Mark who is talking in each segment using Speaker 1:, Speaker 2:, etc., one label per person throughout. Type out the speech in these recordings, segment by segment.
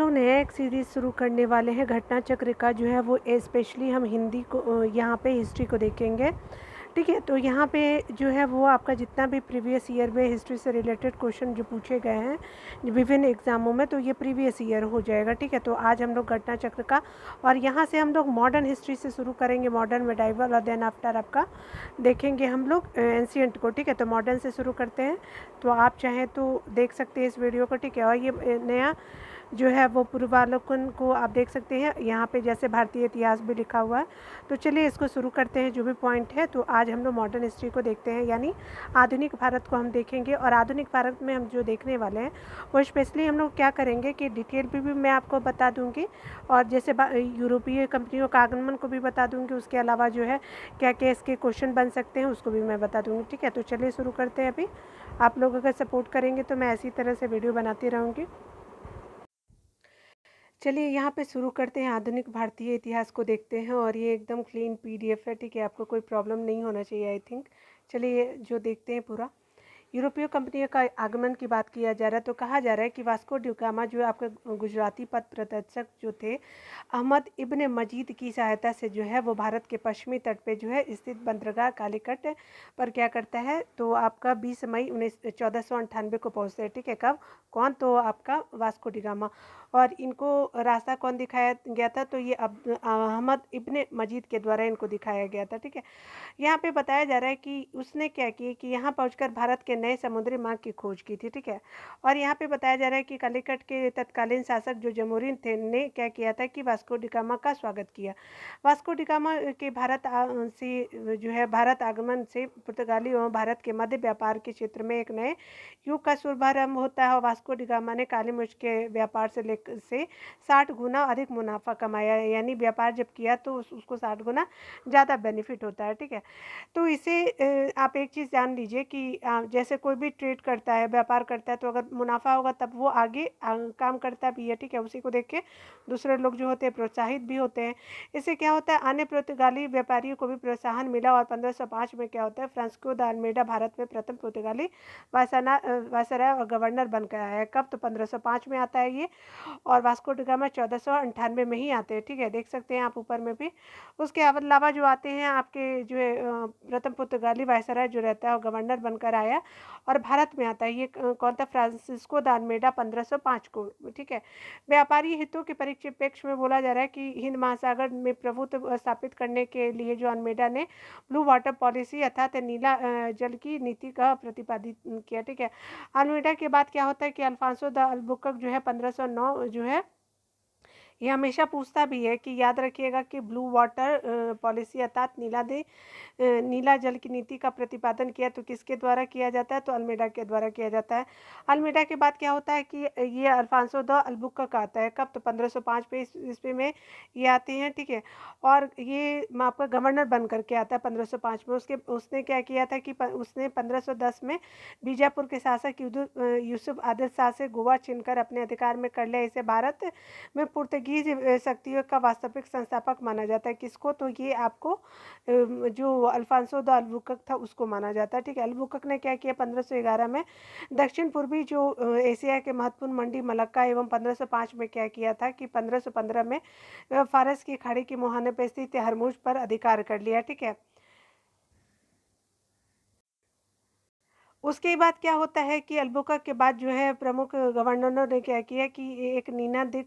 Speaker 1: लोग नया एक सीरीज़ शुरू करने वाले हैं घटना चक्र का जो है वो स्पेशली हम हिंदी को यहाँ पे हिस्ट्री को देखेंगे। ठीक है, तो यहाँ पे जो है वो आपका जितना भी प्रीवियस ईयर में हिस्ट्री से रिलेटेड क्वेश्चन जो पूछे गए हैं विभिन्न एग्जामों में, तो ये प्रीवियस ईयर हो जाएगा। ठीक है, तो आज हम लोग घटना चक्र का और यहाँ से हम लोग मॉडर्न हिस्ट्री से शुरू करेंगे, मॉडर्न मेडाइवल, और देन आफ्टर आपका देखेंगे हम लोग एंशियंट को। ठीक है, तो मॉडर्न से शुरू करते हैं, तो आप चाहें तो देख सकते हैं इस वीडियो को। ठीक है, और ये नया जो है वो पूर्वावलोकन को आप देख सकते हैं, यहाँ पे जैसे भारतीय इतिहास भी लिखा हुआ है। तो चलिए इसको शुरू करते हैं जो भी पॉइंट है। तो आज हम लोग मॉडर्न हिस्ट्री को देखते हैं, यानी आधुनिक भारत को हम देखेंगे। और आधुनिक भारत में हम जो देखने वाले हैं वो स्पेशली हम लोग क्या करेंगे कि डिटेल भी मैं आपको बता दूंगी, और जैसे यूरोपीय कंपनियों का आगमन को भी बता दूंगी। उसके अलावा जो है क्या क्या इसके क्वेश्चन बन सकते हैं उसको भी मैं बता दूंगी। ठीक है, तो चलिए शुरू करते हैं। अभी आप लोग अगर सपोर्ट करेंगे तो मैं इसी तरह से वीडियो बनाती रहूँगी। चलिए यहाँ पे शुरू करते हैं, आधुनिक भारतीय इतिहास को देखते हैं। और ये एकदम क्लीन पीडीएफ है। ठीक है, आपको कोई प्रॉब्लम नहीं होना चाहिए आई थिंक। चलिए जो देखते हैं पूरा। यूरोपीय कंपनियों का आगमन की बात किया जा रहा है, तो कहा जा रहा है कि वास्को डी गामा जो आपके गुजराती पथ प्रदर्शक जो थे, अहमद इब्न मजीद की सहायता से जो है वो भारत के पश्चिमी तट पे जो है स्थित बंदरगाह कालीकट पर क्या करता है, तो आपका 20 मई 1498 को पहुंचते हैं। ठीक है, कब, कौन, तो आपका वास्को डी गामा। और इनको रास्ता कौन दिखाया गया था, तो ये अहमद इब्न मजीद के द्वारा इनको दिखाया गया था। ठीक है, यहाँ पे बताया जा रहा है कि उसने क्या किया कि यहाँ पहुंचकर भारत के नए समुद्री मार्ग की खोज की थी। ठीक है, और यहाँ पे बताया जा रहा है कि कालीकट के तत्कालीन शासक जो जमोरिन थे ने क्या किया था कि वास्को डी गामा का स्वागत किया। वास्को डी गामा के से जो है भारत आगमन से पुर्तगाली एवं भारत के मध्य व्यापार के क्षेत्र में एक नए युग का शुभारंभ होता है। और वास्को डी गामा ने काली मिर्च के व्यापार से 60 गुना अधिक मुनाफा कमाया, यानी व्यापार जब किया तो उसको 60 गुना ज़्यादा बेनिफिट होता है। ठीक है, तो इसे आप एक चीज़ जान लीजिए कि जैसे कोई भी ट्रेड करता है, व्यापार करता है, तो अगर मुनाफा होगा तब वो आगे काम करता भी है। ठीक है, उसी को देख के दूसरे लोग जो होते हैं प्रोत्साहित भी होते हैं। इससे क्या होता है, अन्य पुर्तगाली व्यापारियों को भी प्रोत्साहन मिला। और 1505 में क्या होता है, फ्रांसिस्को द अल्मेडा भारत में प्रथम पुर्तगाली वायसराय और गवर्नर बनकर आया है। कब, तो 1505 में आता है ये। और वास्को डी गामा 1498 में ही आते हैं। ठीक है, देख सकते हैं आप ऊपर में भी। उसके अलावा जो आते हैं आपके जो है प्रथम पुर्तगाली वायसराय जो रहता है और गवर्नर बनकर आया और भारत में आता है, ये कौन था, फ्रांसिस्को द अल्मेडा 1505 को। ठीक है, व्यापारी हितों के परिप्रेक्ष्य में बोला जा रहा है कि हिंद महासागर में प्रभुत्व स्थापित करने के लिए जो अल्मेडा ने ब्लू वाटर पॉलिसी अर्थात नीला जल की नीति का प्रतिपादित किया। ठीक है, अल्मेडा के बाद क्या होता है कि अल्फांसो द अल्बुकर्क जो है 1509 जो है, ये हमेशा पूछता भी है कि याद रखिएगा कि ब्लू वाटर पॉलिसी अर्थात नीला जल की नीति का प्रतिपादन किया, तो किसके द्वारा किया जाता है, तो अल्मेडा के द्वारा किया जाता है। अल्मेडा के बाद क्या होता है कि ये अल्फांसो द अल्बुकर्क आता है। कब, तो 1505 पे ईस्वी में ये आते हैं। ठीक है, और ये आपका गवर्नर बन करके आता है 1505 में। उसने क्या किया था कि उसने 1510 में बीजापुर के शासक यूसुफ आदिल शाह से गोवा छीनकर अपने अधिकार में कर लिया। इसे भारत में पुर्तगीज शक्तियों का वास्तविक संस्थापक माना जाता है। किसको, तो ये आपको जो अल्फांसो द अल्बुकर्क था उसको माना जाता है। ठीक है, अल्बुकर्क ने क्या किया 1511 में दक्षिण पूर्वी जो एशिया के महत्वपूर्ण मंडी मलक्का एवं 1505 में क्या किया था कि 1515 में फारस की खाड़ी के मुहाने पर स्थित हरमुज पर अधिकार कर लिया। ठीक है, उसके बाद क्या होता है कि अल्बुकर्क के बाद जो है प्रमुख गवर्नरों ने क्या किया कि एक नीना डी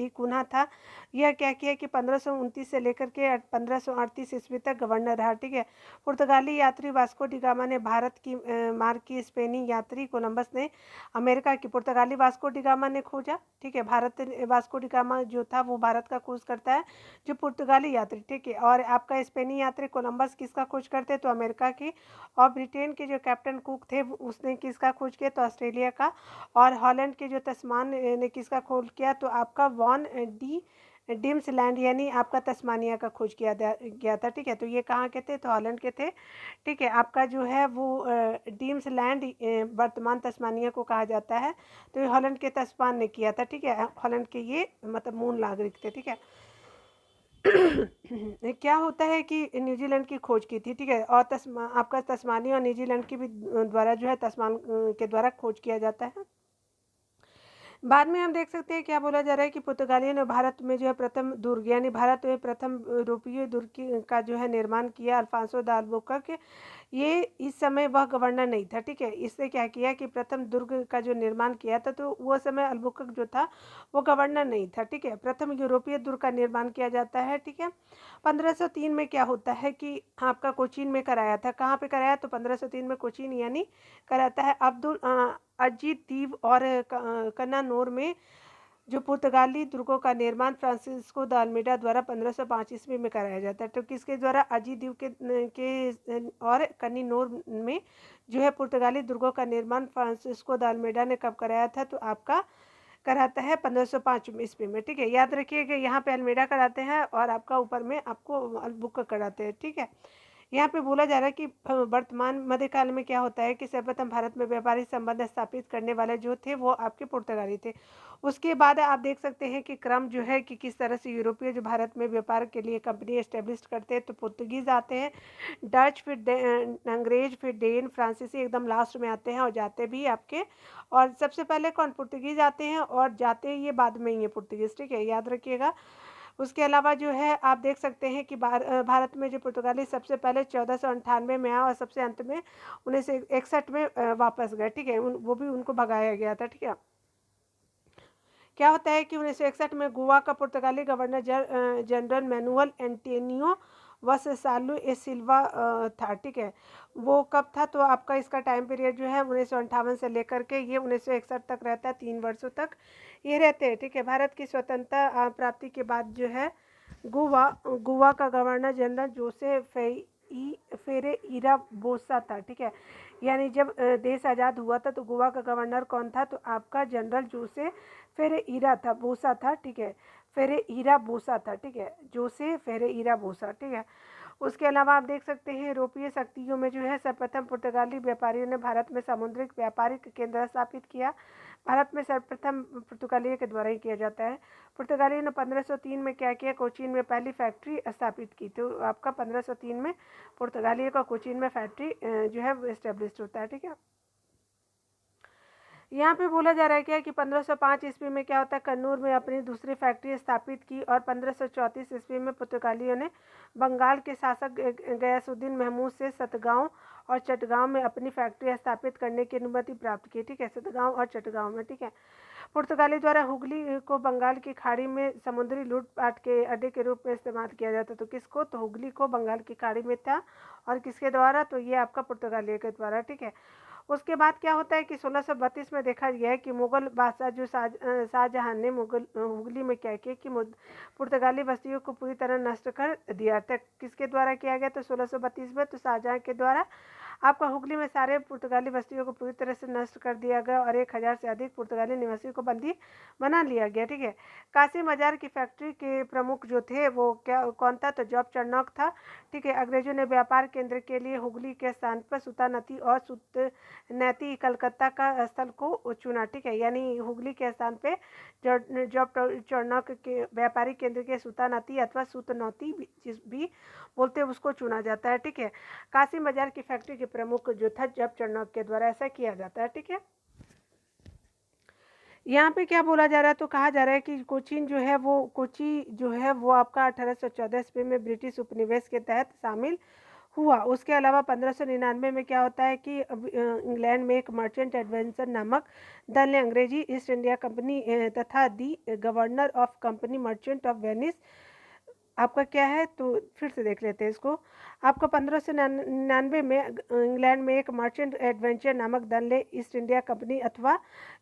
Speaker 1: कुन्हा था। यह क्या किया कि 1529 से लेकर के 1538 ईस्वी तक गवर्नर रहा। ठीक है, पुर्तगाली यात्री वास्को डी गामा ने भारत की मार्ग की स्पेनी यात्री कोलंबस ने अमेरिका की, पुर्तगाली वास्को डी गामा ने खोजा। ठीक है, भारत वास्को डी गामा जो था वो भारत का खोज करता है, जो पुर्तगाली यात्री। ठीक है, और आपका स्पेनी यात्री कोलंबस किसका खोज करते, तो अमेरिका की। और ब्रिटेन के जो कैप्टन कुक थे उसने किसका खोज किया, तो ऑस्ट्रेलिया का। और हॉलैंड के जो तस्मान ने किसका खोज किया, तो आपका वॉन डी डिम्सलैंड, यानी आपका तस्मानिया का खोज किया गया था। ठीक है, तो ये कहाँ के थे, तो हॉलैंड के थे। ठीक है, आपका जो है वो डिम्सलैंड वर्तमान तस्मानिया को कहा जाता है, तो ये हॉलैंड के तस्मान ने किया था। ठीक है, हॉलैंड के ये मतलब मूल नागरिक थे। ठीक है, क्या होता है कि न्यूजीलैंड की खोज की थी। ठीक है, और आपका तस्मानिया और न्यूजीलैंड की भी द्वारा जो है तस्मान के द्वारा खोज किया जाता है। बाद में हम देख सकते हैं क्या बोला जा रहा है कि पुर्तगालियों ने भारत में जो है प्रथम दुर्ग यानी भारत में प्रथम यूरोपीय दुर्ग का जो है निर्माण किया। अल्फांसो द अल्बुकर्क, ये इस समय वह गवर्नर नहीं था, ठीक है। इससे क्या किया कि प्रथम दुर्ग का जो निर्माण किया था, तो वो समय अल्बुकर्क जो था वो गवर्नर नहीं था, ठीक है। प्रथम यूरोपीय दुर्ग का निर्माण किया जाता है, ठीक है। 1503 में क्या होता है कि आपका कोचीन में कराया था। कहाँ पे कराया? तो 1503 में कोचीन यानी कराता है। अजीत द्वीप और कन्नानौर में जो पुर्तगाली दुर्गों का निर्माण फ्रांसिस्को द अल्मेडा द्वारा 1505 ईस्वी में कराया जाता है। तो किसके द्वारा? अजीत द्वीप के और कन्नानौर में जो है पुर्तगाली दुर्गों का निर्माण फ्रांसिस्को द अल्मेडा ने कब कराया था? तो आपका कराता है 1505 ईस्वी में, ठीक है। याद रखिएगा यहाँ पे अल्मेडा कराते हैं और आपका ऊपर में आपको अल्बुकर्क कराते हैं, ठीक है। यहाँ पे बोला जा रहा है कि वर्तमान मध्यकाल में क्या होता है कि सर्वप्रथम भारत में व्यापारिक संबंध स्थापित करने वाले जो थे वो आपके पुर्तगाली थे। उसके बाद आप देख सकते हैं कि क्रम जो है कि किस तरह से यूरोपीय जो भारत में व्यापार के लिए कंपनी एस्टेब्लिश करते हैं। तो पुर्तगीज आते हैं, डच, फिर अंग्रेज, फिर डेन, फ्रांसीसी एकदम लास्ट में आते हैं और जाते भी आपके। और सबसे पहले कौन? पुर्तगीज आते हैं और जाते ये बाद में ही है पुर्तगीज, ठीक है, याद रखिएगा। उसके अलावा जो है आप देख सकते हैं कि भारत में जो पुर्तगाली सबसे पहले 1498 में आया और सबसे अंत में 1961 में वापस गए, ठीक है। वो भी उनको भगाया गया था, ठीक है। क्या होता है कि 1961 में गोवा का पुर्तगाली गवर्नर जनरल मैनुअल एंटोनियो वससालू ए सिल्वा था, ठीक है। वो कब था? तो आपका इसका टाइम पीरियड जो है 1958 से लेकर के ये 1961 तक रहता है, 3 वर्षों तक ये रहते हैं, ठीक है। भारत की स्वतंत्रता प्राप्ति के बाद जो है गोवा का गवर्नर जनरल जोसेफ फेरेइरा बोसा था, ठीक है। यानी जब देश आज़ाद हुआ था तो गोवा का गवर्नर कौन था? तो आपका जनरल जोसे फेरेइरा था, बोसा था, ठीक है। फेरेइरा बोसा था, ठीक है, जोसे फेरेइरा बोसा, ठीक है। उसके अलावा आप देख सकते हैं यूरोपीय शक्तियों में जो है सर्वप्रथम पुर्तगाली व्यापारियों ने भारत में सामुद्रिक व्यापारिक केंद्र स्थापित किया। भारत में सर्वप्रथम पुर्तगालियों के द्वारा ही किया जाता है। पुर्तगालियों ने 1503 में क्या किया? कोचीन में पहली फैक्ट्री स्थापित की। तो आपका 1503 में पुर्तगालियों का कोचीन में फैक्ट्री जो है वो इस्टेब्लिश होता है, ठीक है। यहाँ पे बोला जा रहा है क्या कि 1505 ईस्वी में क्या होता है, कन्नूर में अपनी दूसरी फैक्ट्री स्थापित की और 1534 ईस्वी में पुर्तगालियों ने बंगाल के शासक गयासुद्दीन महमूद से सतगांव और चटगांव में अपनी फैक्ट्री स्थापित करने की अनुमति प्राप्त की, ठीक है, सतगांव और चटगांव में, ठीक है। पुर्तगाली द्वारा हुगली को बंगाल की खाड़ी में समुद्री लूटपाट के अड्डे के रूप में इस्तेमाल किया जाता। तो किसको? तो हुगली को बंगाल की खाड़ी में था और किसके द्वारा? तो ये आपका पुर्तगालियों के द्वारा, ठीक है। उसके बाद क्या होता है कि 1632 में देखा गया है कि मुगल बादशाह जो शाहजहां ने मुगल हुगली में क्या किया कि पुर्तगाली बस्तियों को पूरी तरह नष्ट कर दिया था। किसके द्वारा किया गया? तो 1632 में तो शाहजहां के द्वारा आपका हुगली में सारे पुर्तगाली बस्तियों को पूरी तरह से नष्ट कर दिया गया और 1000 से अधिक पुर्तगाली निवासियों को बंदी बना लिया गया, ठीक है। काशी मजार की फैक्ट्री के प्रमुख जो थे वो क्या कौन था? तो जॉब चर्नॉक था, ठीक है। अंग्रेजों ने व्यापार केंद्र के लिए हुगली के स्थान पर सुतानती और सुतनैती कलकत्ता का स्थल को चुना, ठीक है। यानी हुगली के स्थान पे जॉब चर्नॉक के व्यापारी केंद्र के सुतानती अथवा सुतनौती जिस भी बोलते हैं उसको चुना जाता है, ठीक है। काशी मजार की फैक्ट्री के प्रमुख जो था जॉब चर्नॉक के द्वारा ऐसा किया जाता है, ठीक है। यहाँ पे क्या बोला जा रहा है? तो कहा जा रहा है कि कोचीन जो है वो कोची जो है वो आपका 1814 ईस्वी में ब्रिटिश उपनिवेश के तहत शामिल हुआ। उसके अलावा 1599 में क्या होता है कि इंग्लैंड में एक मर्चेंट एडवेंचर नामक दल ने अंग्रेजी ईस्ट इंडिया कंपनी तथा the governor of company merchant of Venice आपका क्या है? तो फिर से देख लेते हैं इसको। आपका 1599 में इंग्लैंड में एक मर्चेंट एडवेंचर नामक दल ने ईस्ट इंडिया कंपनी अथवा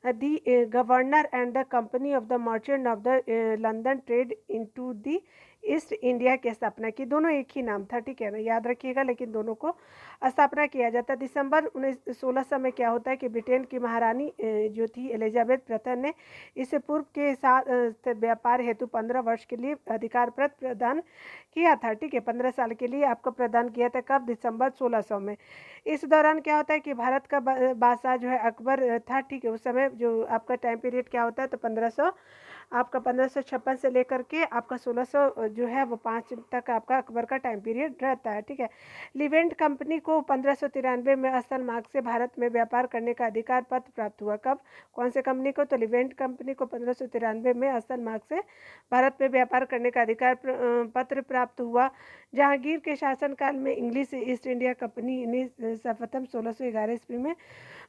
Speaker 1: the governor and the company of the merchant of the London trade into the East India की स्थापना की। दोनों एक ही नाम था, ठीक है ना, याद रखिएगा, लेकिन दोनों को स्थापना किया जाता। दिसंबर 1600 में क्या होता है कि ब्रिटेन की महारानी जो थी एलिजाबेथ प्रथम ने इससे पूर्व के साथ व्यापार हेतु 15 वर्ष के लिए अधिकार प्रदान किया था, ठीक है। 15 साल के लिए आपको प्रदान किया था। कब? दिसंबर 1600 में। इस दौरान क्या होता है कि भारत का बादशाह जो है अकबर था, ठीक है। उस समय जो आपका टाइम पीरियड क्या होता है? तो 1500 आपका 1556 से लेकर के आपका 1600 जो है वो 5 तक आपका अकबर का टाइम पीरियड रहता है, ठीक है। लिवेंट कंपनी को 1593 में अस्तलमार्ग से भारत में व्यापार करने का अधिकार पत्र प्राप्त हुआ। कब? कौन से कंपनी को? तो लिवेंट कंपनी को 1593 में अस्तलमार्ग से भारत में व्यापार करने का अधिकार पत्र प्राप्त हुआ। जहांगीर के शासनकाल में इंग्लिश ईस्ट इंडिया कंपनी ने सर्वप्रथम 1611 ईस्वी में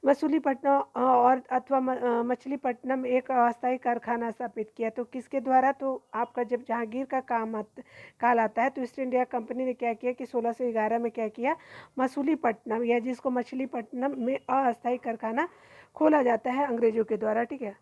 Speaker 1: मसूलीपट्टनम और अथवा मछलीपट्टनम एक अस्थायी कारखाना स्थापित किया। तो किसके द्वारा? तो आपका जब जहांगीर का काल आता है तो ईस्ट इंडिया कंपनी ने क्या किया कि 1611 में क्या किया, मसूलीपट्टनम या जिसको मछलीपट्टनम में अस्थायी कारखाना खोला जाता है अंग्रेजों के द्वारा, ठीक है,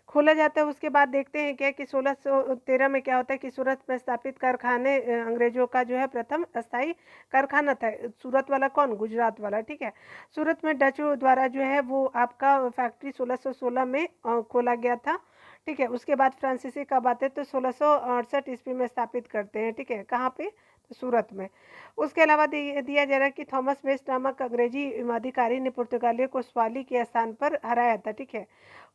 Speaker 1: खोला जाता है। उसके बाद देखते हैं क्या कि 1613 में क्या होता है कि सूरत में स्थापित कारखाने अंग्रेजों का जो है प्रथम अस्थायी कारखाना था। सूरत वाला कौन? गुजरात वाला, ठीक है। सूरत में डचों द्वारा जो है वो आपका फैक्ट्री 1616 में खोला गया था, ठीक है। उसके बाद फ्रांसीसी कब आते हैं? तो 1668 ईस्वी में स्थापित करते हैं, ठीक है। कहाँ पे? तो सूरत में। उसके अलावा दिया जा रहा है कि थॉमस वेस्ट नामक अंग्रेजी अधिकारी ने पुर्तगालियों को स्वाली के स्थान पर हराया था, ठीक है।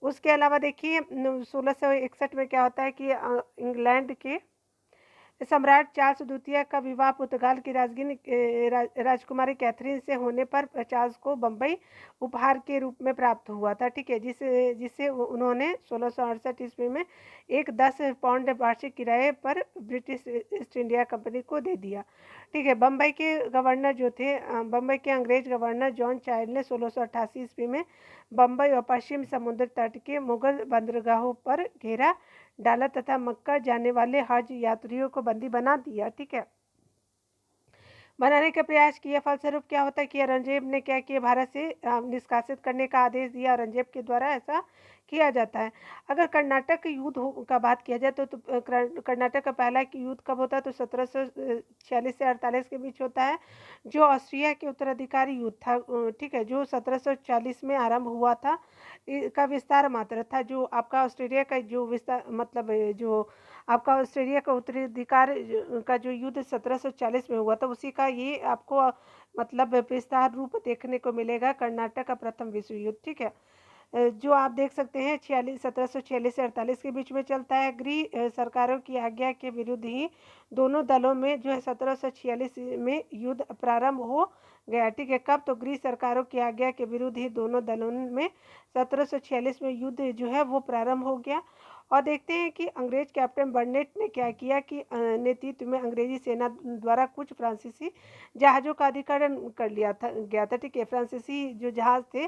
Speaker 1: उसके अलावा देखिए 1661 में क्या होता है कि इंग्लैंड के सम्राट चार्ल्स द्वितीय का विवाह पुर्तगाल की राजकुमारी कैथरीन से होने पर चार्ल्स को बम्बई उपहार के रूप में प्राप्त हुआ था, ठीक है, जिसे जिसे उन्होंने 1668 ईस्वी में एक 10 पाउंड वार्षिक किराए पर ब्रिटिश ईस्ट इंडिया कंपनी को दे दिया, ठीक है। बम्बई के गवर्नर जो थे बम्बई के अंग्रेज गवर्नर जॉन चाइल्ड ने 1688 ईस्वी में बम्बई और पश्चिम समुद्र तट के मुगल बंदरगाहों पर घेरा डाला तथा मक्का जाने वाले हज यात्रियों को बंदी बना दिया, ठीक है, बनाने का प्रयास किया। फलस्वरूप क्या होता है कि औरंगजेब ने क्या किया, भारत से निष्कासित करने का आदेश दिया। औरंगजेब के द्वारा ऐसा किया जाता है। अगर कर्नाटक युद्ध का बात किया जाए तो कर्नाटक का पहला युद्ध कब होता है? तो 1746 से 48 के बीच होता है, जो ऑस्ट्रिया के उत्तराधिकारी युद्ध था, ठीक है, जो 1740 में आरंभ हुआ था। का विस्तार मात्र था। जो आपका ऑस्ट्रेलिया का जो विस्तार मतलब जो आपका ऑस्ट्रेलिया का उत्तराधिकार का जो युद्ध 1740 में हुआ था, उसी का ये आपको मतलब विस्तार रूप देखने को मिलेगा, कर्नाटक का प्रथम विश्व युद्ध, ठीक है, जो आप देख सकते हैं 1746 से 48 के बीच में चलता है। गृह सरकारों की आज्ञा के विरुद्ध ही दोनों दलों में जो है 1746 में युद्ध प्रारंभ हो गया, ठीक है। कब? तो गृह सरकारों की आज्ञा के विरुद्ध ही दोनों दलों में 1746 में युद्ध जो है वो प्रारंभ हो गया। और देखते हैं कि अंग्रेज कैप्टन बर्नेट ने क्या किया कि नेतृत्व में अंग्रेजी सेना द्वारा कुछ फ्रांसीसी जहाज़ों का अधिकरण कर लिया था गया था, ठीक है। फ्रांसीसी जो जहाज़ थे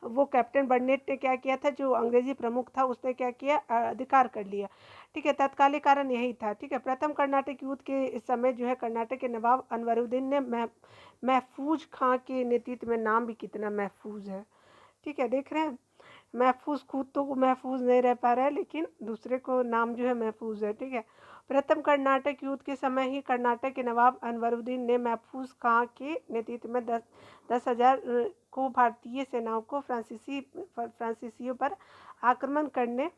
Speaker 1: वो कैप्टन बर्नेट ने क्या किया था, जो अंग्रेजी प्रमुख था उसने क्या किया, अधिकार कर लिया, ठीक है। तत्कालिक कारण यही था, ठीक है। प्रथम कर्नाटक युद्ध के समय जो है कर्नाटक के नवाब अनवरुद्दीन ने महफूज खां के नेतृत्व में, नाम भी कितना महफूज है, ठीक है, देख रहे हैं। महफूज खुद तो महफूज नहीं रह पा रहा है, लेकिन दूसरे को नाम जो है महफूज है, ठीक है। प्रथम कर्नाटक युद्ध के समय ही कर्नाटक के नवाब अनवरुद्दीन ने महफूज खां के नेतृत्व में 10,000 को भारतीय सेनाओं को फ्रांसीसियों पर आक्रमण करने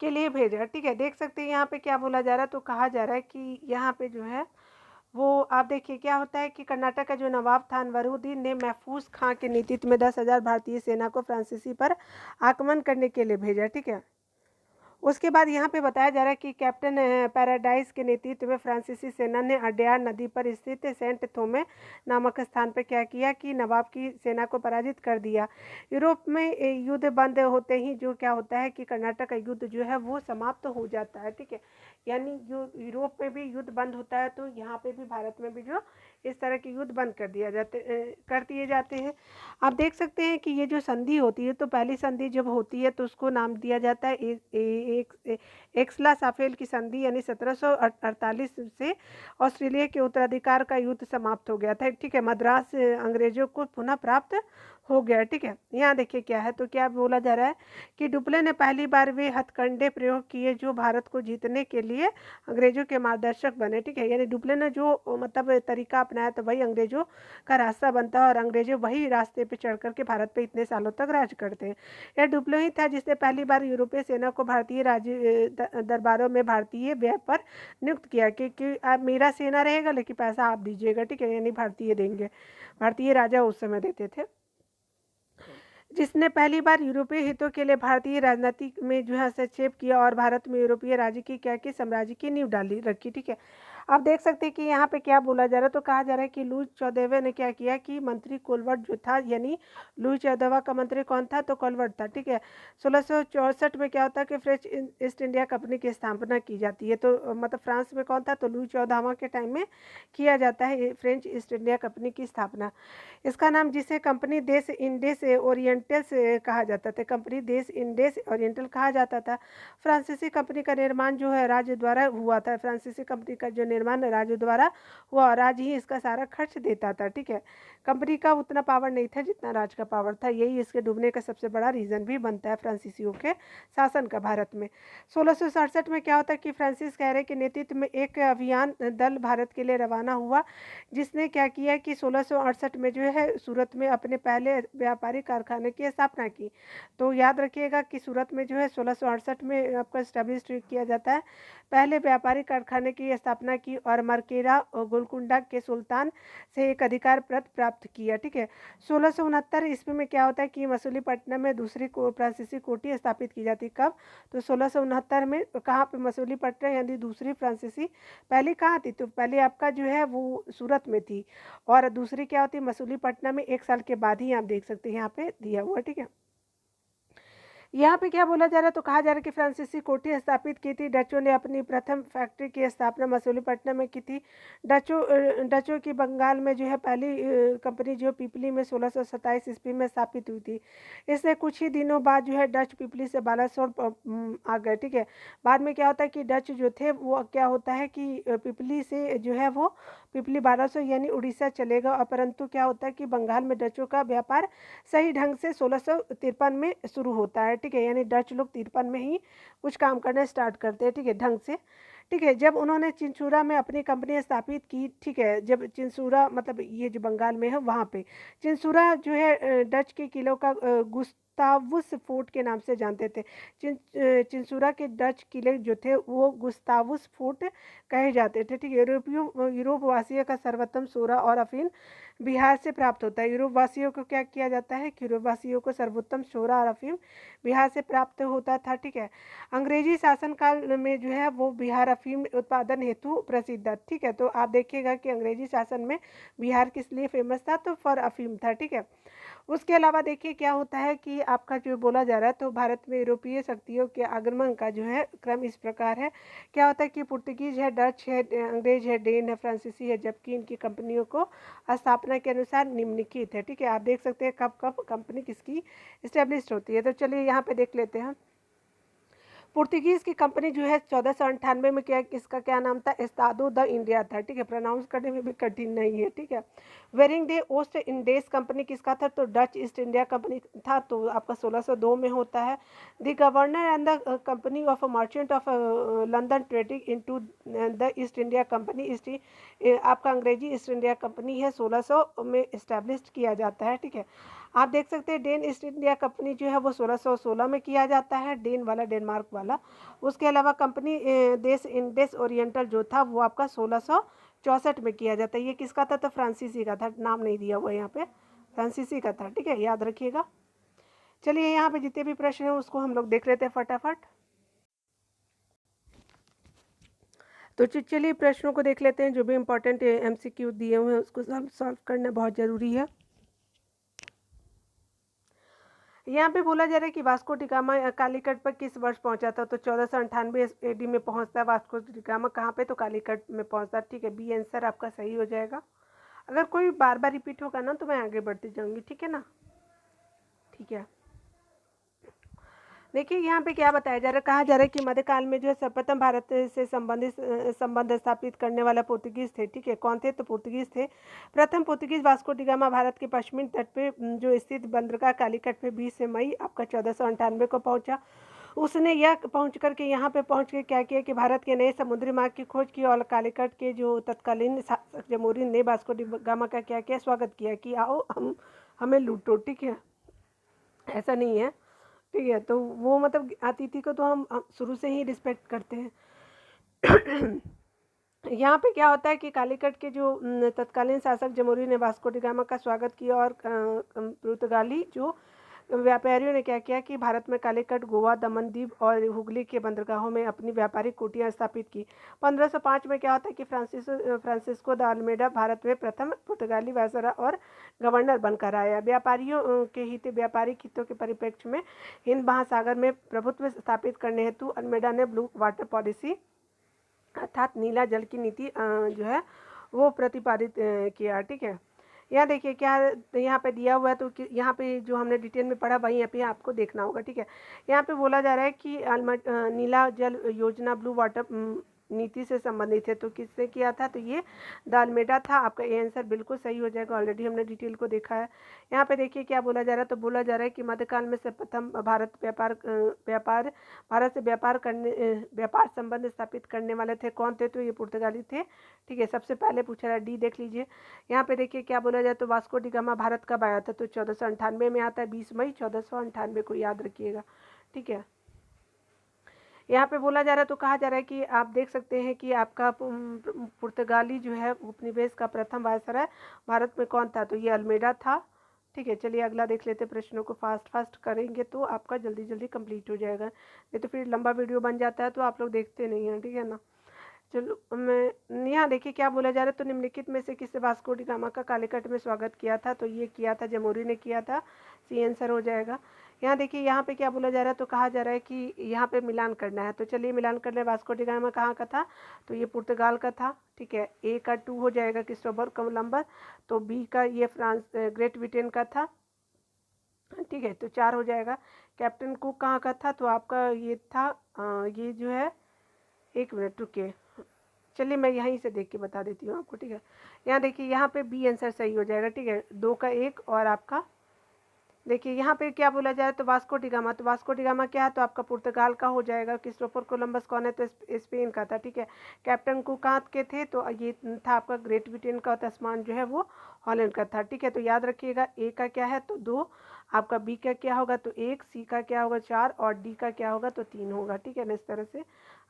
Speaker 1: के लिए भेजा, ठीक है। देख सकते हैं यहाँ पे क्या बोला जा रहा है, तो कहा जा रहा है कि यहाँ पे जो है वो आप देखिए क्या होता है कि कर्नाटक का जो नवाब था अनवरुद्दीन ने महफूज खां के नेतृत्व में 10,000 भारतीय सेना को फ्रांसीसी पर आक्रमण करने के लिए भेजा, ठीक है। उसके बाद यहाँ पे बताया जा रहा है कि कैप्टन पैराडाइज के नेतृत्व में फ्रांसीसी सेना ने अड्यार नदी पर स्थित सेंट थोमे नामक स्थान पर क्या किया कि नवाब की सेना को पराजित कर दिया। यूरोप में युद्ध बंद होते ही जो क्या होता है कि कर्नाटक का युद्ध जो है वो समाप्त हो जाता है, ठीक है। यानी जो यूरोप में भी युद्ध बंद होता है तो यहाँ पे भी भारत में भी जो इस तरह के युद्ध बंद कर दिए जाते हैं। आप देख सकते हैं कि ये जो संधि होती है तो पहली संधि जब होती है तो उसको नाम दिया जाता है एक्सला साफेल की संधि, यानी 1748 से ऑस्ट्रेलिया के उत्तराधिकार का युद्ध समाप्त हो गया था, ठीक है। मद्रास अंग्रेजों को पुनः प्राप्त हो गया, ठीक है। यहाँ देखिए क्या है, तो क्या बोला जा रहा है कि डुप्ले ने पहली बार वे हथकंडे प्रयोग किए जो भारत को जीतने के लिए अंग्रेजों के मार्गदर्शक बने, ठीक है। यानी डुप्ले ने जो मतलब तरीका अपनाया तो वही अंग्रेजों का रास्ता बनता है और अंग्रेजों वही रास्ते पे चढ़ करके भारत पे इतने सालों तक राज करते हैं। यह डुप्ले ही था जिसने पहली बार यूरोपीय सेना को भारतीय राज्य दरबारों में भारतीय व्यय पर नियुक्त किया कि आप मेरा सेना रहेगा लेकिन पैसा आप दीजिएगा, ठीक है, यानी भारतीय देंगे। भारतीय राजा उस समय देते थे। जिसने पहली बार यूरोपीय हितों के लिए भारतीय राजनीति में जो है हस्तक्षेप किया और भारत में यूरोपीय राज्य की क्या की साम्राज्य की नींव डाली रखी। ठीक है, आप देख सकते हैं कि यहाँ पे क्या बोला जा रहा है, तो कहा जा रहा है कि लुई 14वें ने क्या किया कि मंत्री कोलवर्ट जो था, यानी लुई 14वां का मंत्री कौन था, तो कोलवर्ट था। ठीक है, 1664 में क्या होता है कि फ्रेंच ईस्ट इंडिया कंपनी की स्थापना की जाती है। तो मतलब फ्रांस में कौन था, तो लुई 14वां के टाइम में किया जाता है फ्रेंच ईस्ट इंडिया कंपनी की स्थापना। इसका नाम जिसे कंपनी देश इंडेस ओरिएंटल से कहा जाता था, कंपनी देश इंडेस ओरिएंटल कहा जाता था। फ्रांसीसी कंपनी का निर्माण जो है राज्य द्वारा हुआ था, फ्रांसीसी कंपनी का जो निर्माण राज्य द्वारा हुआ और राज्य ही इसका सारा खर्च देता था। ठीक है, कंपनी का उतना पावर नहीं था जितना राज्य का पावर था, यही इसके डूबने का सबसे बड़ा रीज़न भी बनता है फ्रांसीसियों के शासन का भारत में। 1667 में क्या होता है कि फ्रांसिस कैरे के नेतृत्व में एक अभियान दल भारत के लिए रवाना हुआ, जिसने क्या किया कि 1668 में जो है सूरत में अपने पहले व्यापारिक कारखाने की स्थापना की। तो याद रखिएगा कि सूरत में जो है 1668 में आपका इस्टेब्लिश किया जाता है, पहले व्यापारिक कारखाने की स्थापना की और मरकेरा और गोलकुंडा के सुल्तान से एक अधिकार पत्र प्राप्त किया। ठीक है, 1669 ईस्वी में क्या होता है कि मसूलीपट्टनम में दूसरी फ्रांसीसी कोठी स्थापित की जाती। कब, तो 1669 में। कहाँ पे, मसूलीपट्टनम, यानी दूसरी फ्रांसीसी। पहली कहाँ थी, तो पहले आपका जो है वो सूरत में थी और दूसरी क्या होती है, मसूलीपट्टनम में। 1 साल के बाद ही आप देख सकते हैं यहाँ पे दिया हुआ। ठीक है, यहाँ पे क्या बोला जा रहा है, तो कहा जा रहा है कि फ्रांसीसी कोठी स्थापित की थी। डचों ने अपनी प्रथम फैक्ट्री की स्थापना मसूलीपट्टनम में की थी। डचों की बंगाल में जो है पहली कंपनी जो पिपली में 1627 ईस्वी में स्थापित हुई थी। इससे कुछ ही दिनों बाद जो है डच पिपली से बालासोर आ गए। ठीक है, बाद में क्या होता है कि डच जो थे वो क्या होता है कि पिपली से जो है वो पिपली बालासोर यानी उड़ीसा चलेगा, और परंतु क्या होता है कि बंगाल में डचों का व्यापार सही ढंग से 1653 में शुरू होता है। ठीक है, यानी डच लोग 53 में ही कुछ काम करना स्टार्ट करते हैं। ठीक है, ढंग से। ठीक है, जब उन्होंने चिंसूरा में अपनी कंपनी स्थापित की। ठीक है, जब चिंसूरा मतलब ये जो बंगाल में है वहाँ पे चिंसूरा जो है डच के किलों का गुस्तावुस फोर्ट के नाम से जानते थे। चिंसूरा के डच किले जो थे वो गुस्तावुस फोर्ट कहे जाते थे। ठीक है, यूरोप वासियों का सर्वोत्तम सोरा और अफीम बिहार से प्राप्त होता है। यूरोप वासियों को क्या किया जाता है कि यूरोप वासियों को सर्वोत्तम सोरा और अफीम बिहार से प्राप्त होता था। ठीक है, अंग्रेजी शासनकाल में जो है वो बिहार अफीम उत्पादन हेतु प्रसिद्ध था। ठीक है, तो आप देखिएगा कि अंग्रेजी शासन में बिहार किस लिए फेमस था, तो फॉर अफीम था। ठीक है, उसके अलावा देखिए क्या होता है कि आपका जो बोला जा रहा है, तो भारत में यूरोपीय शक्तियों के आगमन का जो है क्रम इस प्रकार है। क्या होता है कि पुर्तगीज है, डच है, अंग्रेज है, डेन है, फ्रांसीसी है, जबकि इनकी कंपनियों को स्थापना के अनुसार निम्नलिखित है। ठीक है, आप देख सकते हैं कब कब कंपनी किसकी इस्टेब्लिश होती है। तो चलिए यहाँ पे देख लेते हैं। पुर्तगीज की कंपनी जो है 1498 में क्या, इसका क्या नाम था, एस्तादो द इंडिया था। ठीक है, प्रोनाउंस करने में भी कठिन नहीं है। ठीक है, वेरिंग डे ओस्ट इंडेस कंपनी किसका था, तो डच ईस्ट इंडिया कंपनी था, तो आपका 1602 में होता है। The governor and the company of a merchant of London trading into the East India company आपका अंग्रेजी ईस्ट इंडिया कंपनी है 1600 में इस्टेब्लिश किया जाता है। ठीक है, आप देख सकते हैं डेन ईस्ट इंडिया कंपनी जो है वो 1616 में किया जाता है, डेन वाला, डेनमार्क वाला। उसके अलावा कंपनी देश इंडेस ओरिएंटल जो था वो आपका 1664 में किया जाता है। ये किसका था, तो फ्रांसीसी का था, नाम नहीं दिया हुआ यहाँ पे, फ्रांसीसी का था। ठीक है, याद रखिएगा। चलिए यहाँ पे जितने भी प्रश्न हैं उसको हम लोग देख लेते हैं फटाफट। तो चलिए प्रश्नों को देख लेते हैं, जो भी इम्पोर्टेंट MCQ दिए हुए हैं उसको सॉल्व करना बहुत ज़रूरी है। यहाँ पे बोला जा रहा है कि वास्को डिगामा कालीकट पर किस वर्ष पहुंचा था, तो 1498 AD में पहुंचता है वास्को डिगामा। कहाँ पे, तो कालीकट में पहुंचता। ठीक है, बी आंसर आपका सही हो जाएगा। अगर कोई बार बार रिपीट होगा ना तो मैं आगे बढ़ती जाऊंगी। ठीक है ना, ठीक है। देखिए यहाँ पे क्या बताया जा रहा है, कहा जा रहा है कि मध्यकाल में जो है सर्वप्रथम भारत से संबंध स्थापित करने वाला पुर्तगीज थे। ठीक है, कौन थे, तो पुर्तगीज थे। प्रथम पुर्तगीज वास्को डिगामा भारत के पश्चिमी तट पे जो स्थित बंदरगाह कालीकट पे 20 मई आपका 1498 को पहुंचा। उसने यह पहुंच करके यहाँ पे पहुंच के क्या किया कि भारत के नए समुद्री मार्ग की खोज की और कालीकट के जो तत्कालीन शासक जमहूरियन ने वास्को डिगामा का क्या किया, स्वागत किया कि आओ हमें लूटो। ठीक है, ऐसा नहीं है। ठीक है, तो वो मतलब अतिथि को तो हम शुरू से ही रिस्पेक्ट करते हैं। यहाँ पे क्या होता है कि कालीकट के जो तत्कालीन शासक जमहूरी ने वास्को डिगामा का स्वागत किया और पुर्तगाली जो व्यापारियों ने क्या किया कि भारत में कालीकट, गोवा, दमन दीव और हुगली के बंदरगाहों में अपनी व्यापारिक कुटियां स्थापित की। 1505 में क्या होता है कि फ्रांसिस्को द अल्मेडा भारत में प्रथम पुर्तगाली वायसराय और गवर्नर बनकर आया। व्यापारिक हितों के परिप्रेक्ष्य में हिंद महासागर में प्रभुत्व स्थापित करने हेतु अल्मेडा ने ब्लू वाटर पॉलिसी अर्थात नीला जल की नीति जो है वो प्रतिपादित किया। ठीक है, यहाँ देखिए क्या यहाँ पे दिया हुआ है, तो यहाँ पे जो हमने डिटेल में पढ़ा वही यहाँ पे आपको देखना होगा। ठीक है, यहाँ पे बोला जा रहा है कि नीला जल योजना ब्लू वाटर नीति से संबंधित है। तो किससे किया था? तो ये द अल्मेडा था। आपका ये आंसर बिल्कुल सही हो जाएगा, ऑलरेडी हमने डिटेल को देखा है। यहाँ पे देखिए क्या बोला जा रहा है, तो बोला जा रहा है कि मध्यकाल में से प्रथम भारत से व्यापार संबंध स्थापित करने वाले थे कौन थे? तो ये पुर्तगाली थे। ठीक है, सबसे पहले पूछा रहा है, डी देख लीजिए। यहाँ पे देखिए क्या बोला जाए, तो वास्को डी गामा भारत कब आया था? तो 1498 में आता है, 20 मई 1498 को, याद रखिएगा। ठीक है, यहाँ पे बोला जा रहा है, तो कहा जा रहा है कि आप देख सकते हैं कि आपका पुर्तगाली जो है उपनिवेश का प्रथम वायसराय भारत में कौन था? तो ये अल्मेडा था। ठीक है, चलिए अगला देख लेते हैं। प्रश्नों को फास्ट करेंगे तो आपका जल्दी जल्दी कंप्लीट हो जाएगा, नहीं तो फिर लंबा वीडियो बन जाता है तो आप लोग देखते नहीं हैं। ठीक है ना, चलो मैं यहाँ देखिए क्या बोला जा रहा है, तो निम्नलिखित में से किसने वास्को डी गामा का कालीकट में स्वागत किया था? तो ये किया था जमोरी ने किया था, सी आंसर हो जाएगा। यहाँ देखिए यहाँ पे क्या बोला जा रहा है, तो कहा जा रहा है कि यहाँ पे मिलान करना है। तो चलिए मिलान कर ले। वास्को डी गामा कहाँ का था? तो ये पुर्तगाल का था। ठीक है, ए का 2 हो जाएगा क्रिस्टोफर कोलंबस, तो बी का ये ग्रेट ब्रिटेन का था। ठीक है, तो 4 हो जाएगा। कैप्टन कुक कहाँ का था? तो आपका ये था ये जो है, एक मिनट रुकिए, चलिए मैं यहीं से देख के बता देती हूँ आपको। ठीक है, यहाँ देखिए यहाँ पे बी आंसर सही हो जाएगा। ठीक है, 2 का 1 और आपका देखिए यहाँ पे क्या बोला जाए, तो वास्को डी गामा, तो वास्को डी गामा क्या है? तो आपका पुर्तगाल का हो जाएगा। क्रिस्टोफर कोलंबस कौन है? तो स्पेन का था। ठीक है, कैप्टन कुक कहाँ के थे? तो ये था आपका ग्रेट ब्रिटेन का, तस्मान जो है वो हॉलैंड का था। ठीक है, तो याद रखिएगा, ए का क्या है? तो 2, आपका बी का क्या होगा? तो 1, सी का क्या होगा? 4 और डी का क्या होगा? तो 3 होगा। ठीक है ना, इस तरह से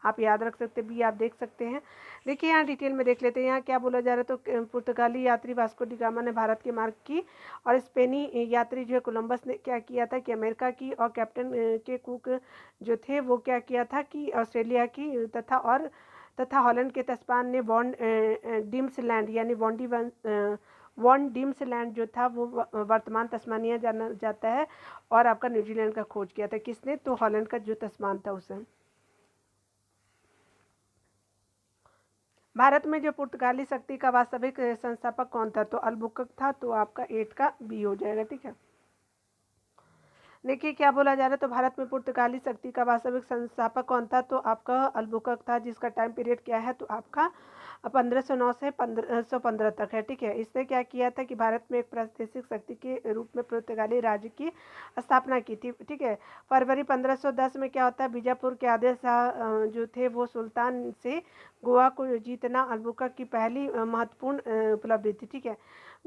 Speaker 1: आप याद रख सकते हैं। बी आप देख सकते हैं। देखिए यहाँ डिटेल में देख लेते हैं, यहाँ क्या बोला जा रहा है, तो पुर्तगाली यात्री वास्को डी गामा ने भारत के मार्ग की, और स्पेनी यात्री जो है कोलंबस ने क्या किया था कि अमेरिका की, और कैप्टन के कुक जो थे वो क्या किया था कि ऑस्ट्रेलिया की, तथा हॉलैंड के तस्मान ने डिम्स लैंड यानी वॉन डिम्स लैंड जो था वो वर्तमान तस्मानिया जाना जाता है, और आपका न्यूजीलैंड का खोज किया था। किसने? तो हॉलैंड का जो तस्मान था उसे। भारत में जो पुर्तगाली शक्ति का वास्तविक संस्थापक कौन था? तो अल्बुकर्क था। तो आपका 8 का बी हो जाएगा। ठीक है, देखिए क्या बोला जा रहा है, तो भारत में पुर्तगाली शक्ति का वास्तविक संस्थापक कौन था? तो आपका अल्बुकर्क था, जिसका टाइम पीरियड क्या है? तो आपका 1509 से 1515 तक है। ठीक है, इसने क्या किया था कि भारत में एक प्रादेशिक शक्ति के रूप में पुर्तगाली राज्य की स्थापना की थी। ठीक है, फरवरी 1510 में क्या होता है, बीजापुर के आदिल शाह जो थे वो सुल्तान से गोवा को जीतना अल्बुकर्क की पहली महत्वपूर्ण उपलब्धि थी। ठीक है,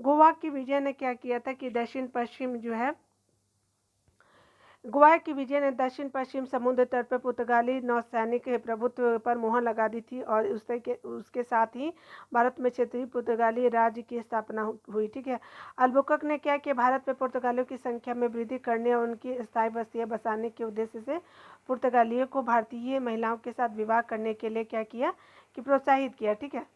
Speaker 1: गोवा की विजय ने क्या किया था कि गोवा की विजय ने दक्षिण पश्चिम समुद्र तट पर पुर्तगाली नौसैनिक प्रभुत्व पर मोहर लगा दी थी, और उसके साथ ही भारत में क्षेत्रीय पुर्तगाली राज्य की स्थापना हुई। ठीक है, अल्बुकर्क ने क्या किया, भारत में पुर्तगालियों की संख्या में वृद्धि करने और उनकी स्थायी बस्तियां बसाने के उद्देश्य से पुर्तगालियों को भारतीय महिलाओं के साथ विवाह करने के लिए क्या किया कि प्रोत्साहित किया। ठीक है,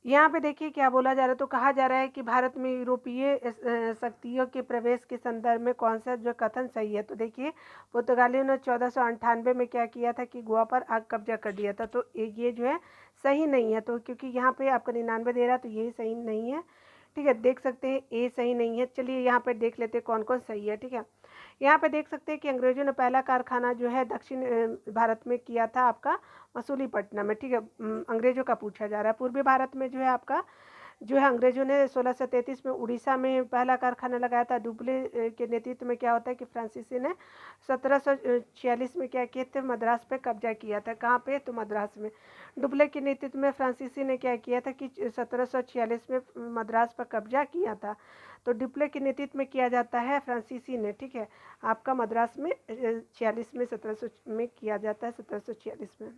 Speaker 1: यहाँ पे देखिए क्या बोला जा रहा है, तो कहा जा रहा है कि भारत में यूरोपीय शक्तियों के प्रवेश के संदर्भ में कौन सा जो कथन सही है? तो देखिए पुर्तगालियों ने 1498 में क्या किया था कि गोवा पर कब्जा कर दिया था। तो ये जो है सही नहीं है, तो क्योंकि यहाँ पे आपका 99 दे रहा है, तो यही सही नहीं है। ठीक है, देख सकते हैं ए सही नहीं है। चलिए यहाँ पे देख लेते हैं कौन कौन सही है। ठीक है, यहाँ पे देख सकते हैं कि अंग्रेजों ने पहला कारखाना जो है दक्षिण भारत में किया था आपका मसूलीपट्टनम में। ठीक है, अंग्रेजों का पूछा जा रहा है। पूर्वी भारत में जो है आपका जो है अंग्रेजों ने 1633 में उड़ीसा में पहला कारखाना लगाया था। डुप्ले के नेतृत्व में क्या होता है कि फ्रांसीसी ने 1746 में क्या किए थे, मद्रास पे कब्जा किया था। कहाँ पे? तो मद्रास में। डुप्ले के नेतृत्व में फ्रांसीसी ने क्या किया था कि 1746 में मद्रास पर कब्जा किया था। तो डुप्ले के नेतृत्व में किया जाता है फ्रांसीसी ने। ठीक है, आपका मद्रास में 46 में 1700 में किया जाता है, 1746 में।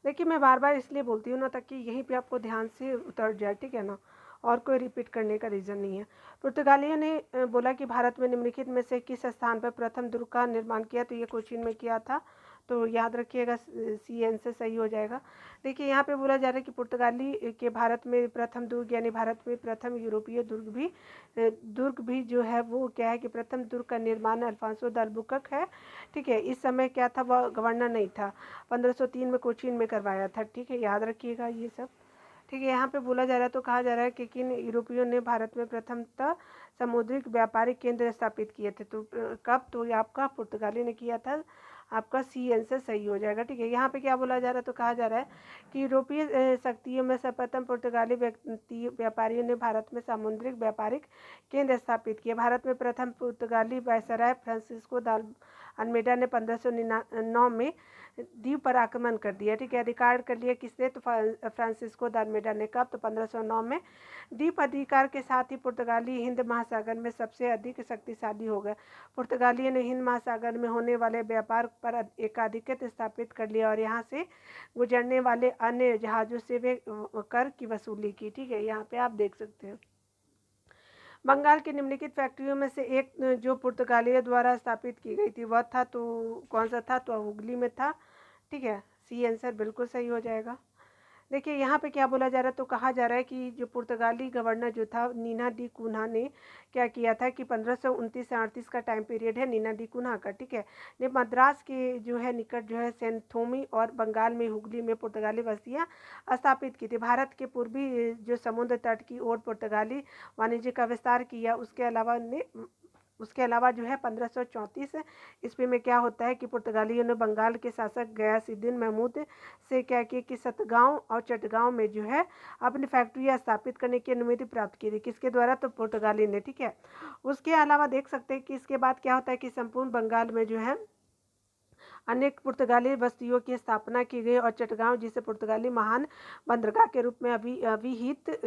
Speaker 1: देखिए मैं बार बार इसलिए बोलती हूँ ना ताकि यहीं पे आपको ध्यान से उतर जाए, ठीक है ना, और कोई रिपीट करने का रीज़न नहीं है। पुर्तगालियों ने बोला कि भारत में निम्नलिखित में से किस स्थान पर प्रथम दुर्ग का निर्माण किया, तो ये कोचीन में किया था, तो याद रखिएगा, सी आंसर सही हो जाएगा। देखिए यहाँ पे बोला जा रहा है कि पुर्तगाली के भारत में प्रथम दुर्ग यानी भारत में प्रथम यूरोपीय दुर्ग भी जो है वो क्या है कि प्रथम दुर्ग का निर्माण अल्फांसो द अल्बुकर्क है, ठीक है। इस समय क्या था, वह गवर्नर नहीं था, 1503 में कोचीन में करवाया था, ठीक है, याद रखिएगा ये सब, ठीक है। यहाँ पे बोला जा रहा है, तो कहा जा रहा है कि किन यूरोपियों ने भारत में प्रथमतः समुद्रिक व्यापारिक केंद्र स्थापित किए थे, तो कब, तो ये आपका पुर्तगाली ने किया था, आपका सी आंसर सही हो जाएगा, ठीक है। यहाँ पे क्या बोला जा रहा है, तो कहा जा रहा है कि यूरोपीय शक्तियों में सर्वप्रथम पुर्तगाली व्यापारियों ने भारत में सामुद्रिक व्यापारिक केंद्र स्थापित किए। भारत में प्रथम पुर्तगाली वायसराय फ्रांसिस्को द अल्मेडा ने 1509 में द्वीप पर आक्रमण कर दिया, ठीक है। अधिकार कर लिया किसने, तो फ्रांसिस्को द अल्मेडा ने, कब, तो 1509 में। द्वीप अधिकार के साथ ही पुर्तगाली हिंद महासागर में सबसे अधिक शक्तिशाली हो गए। पुर्तगालियों ने हिंद महासागर में होने वाले व्यापार पर एकाधिपत्य स्थापित कर लिया और यहाँ से गुजरने वाले अन्य जहाज़ों से वे कर की वसूली की, ठीक है। यहाँ पे आप देख सकते हैं। बंगाल की निम्नलिखित फैक्ट्रियों में से एक जो पुर्तगालियों द्वारा स्थापित की गई थी वह था, तो कौन सा था, तो हुगली में था, ठीक है। सी आंसर बिल्कुल सही हो जाएगा। देखिए यहाँ पे क्या बोला जा रहा है, तो कहा जा रहा है कि जो पुर्तगाली गवर्नर जो था नीना डी कुन्हा ने क्या किया था कि 1529 से 38 का टाइम पीरियड है नीना डी कुन्हा का, ठीक है, ने मद्रास के जो है निकट जो है सेंथोमी और बंगाल में हुगली में पुर्तगाली बस्तियाँ स्थापित की थी। भारत के पूर्वी जो समुद्र तट की ओर पुर्तगाली वाणिज्य का विस्तार किया। उसके अलावा जो है 1534 ईस्वी में क्या होता है कि पुर्तगालियों ने बंगाल के शासक गयासुद्दीन महमूद से क्या किया कि सतगांव और चटगांव में जो है अपनी फैक्ट्रियाँ स्थापित करने की अनुमति प्राप्त की थी, किसके द्वारा, तो पुर्तगाली ने, ठीक है। उसके अलावा देख सकते हैं कि इसके बाद क्या होता है कि संपूर्ण बंगाल में जो है अनेक पुर्तगाली बस्तियों की स्थापना की गई और चटगांव जिसे पुर्तगाली महान बंदरगाह के रूप में अभिहित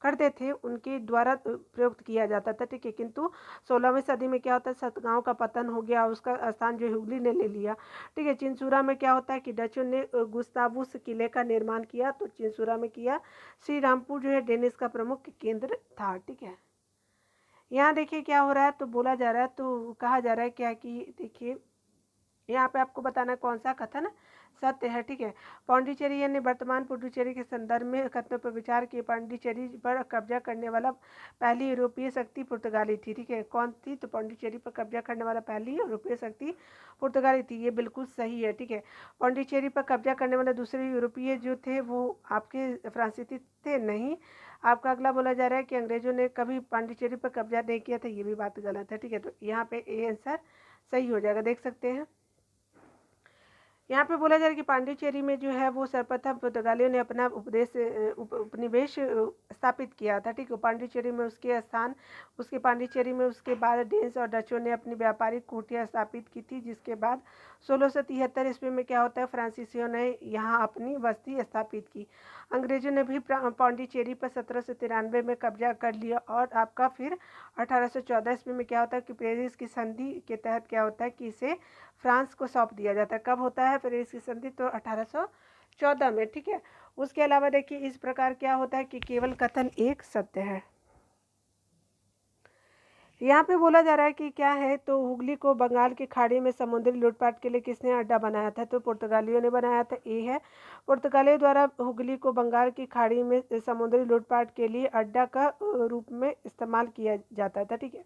Speaker 1: करते थे उनके द्वारा प्रयुक्त किया जाता था, ठीक है। किंतु 16वीं सदी में क्या होता है, सतगांव का पतन हो गया, उसका स्थान जो हुगली ने ले लिया, ठीक है। चिंसूरा में क्या होता है कि डचों ने गुस्ताबुस किले का निर्माण किया, तो चिंसूरा में किया। श्री रामपुर जो है डेनिस का प्रमुख केंद्र था, ठीक है। यहाँ देखिए क्या हो रहा है, तो बोला जा रहा है, तो कहा जा रहा है क्या कि देखिए यहाँ पे आपको बताना कौन सा कथन सत्य है, ठीक है। पांडिचेरी यानी वर्तमान पुडुचेरी के संदर्भ में कथनों पर विचार किए। पांडिचेरी पर कब्जा करने वाला पहली यूरोपीय शक्ति पुर्तगाली थी, ठीक है। कौन थी, तो पांडिचेरी पर कब्जा करने वाला पहली यूरोपीय शक्ति पुर्तगाली थी, ये बिल्कुल सही है, ठीक है। पांडिचेरी पर कब्जा करने वाले दूसरे यूरोपीय जो थे वो आपके फ्रांसीसी थे, नहीं। आपका अगला बोला जा रहा है कि अंग्रेजों ने कभी पांडिचेरी पर कब्जा नहीं किया था, ये भी बात गलत है, ठीक है। तो यहाँ पे ए आंसर सही हो जाएगा, देख सकते हैं। यहाँ पे बोला जा रहा है कि पांडिचेरी में जो है वो सर्वप्रथम पुर्तगालियों ने अपना उपनिवेश स्थापित किया था, ठीक है। पांडिचेरी में पांडिचेरी में उसके बाद डेन्स और डचों ने अपनी व्यापारिक कुटिया स्थापित की थी, जिसके बाद 1673 ईस्वी में क्या होता है, फ्रांसीसियों ने यहाँ अपनी बस्ती स्थापित की। अंग्रेजों ने भी पांडिचेरी पर 1793 में कब्जा कर लिया और आपका फिर 1814 ईस्वी में क्या होता है कि पेरिस की संधि के तहत क्या होता है कि इसे फ्रांस को सौंप दिया जाता है। कब होता है पेरिस की संधि, तो 1814 में, ठीक है। उसके अलावा देखिए इस प्रकार क्या होता है कि केवल कथन एक सत्य है। यहाँ पे बोला जा रहा है कि क्या है, तो हुगली को बंगाल की खाड़ी में समुद्री लूटपाट के लिए किसने अड्डा बनाया था, तो पुर्तगालियों ने बनाया था, ए है। पुर्तगालियों द्वारा हुगली को बंगाल की खाड़ी में समुद्री लूटपाट के लिए अड्डा का रूप में इस्तेमाल किया जाता था, ठीक है।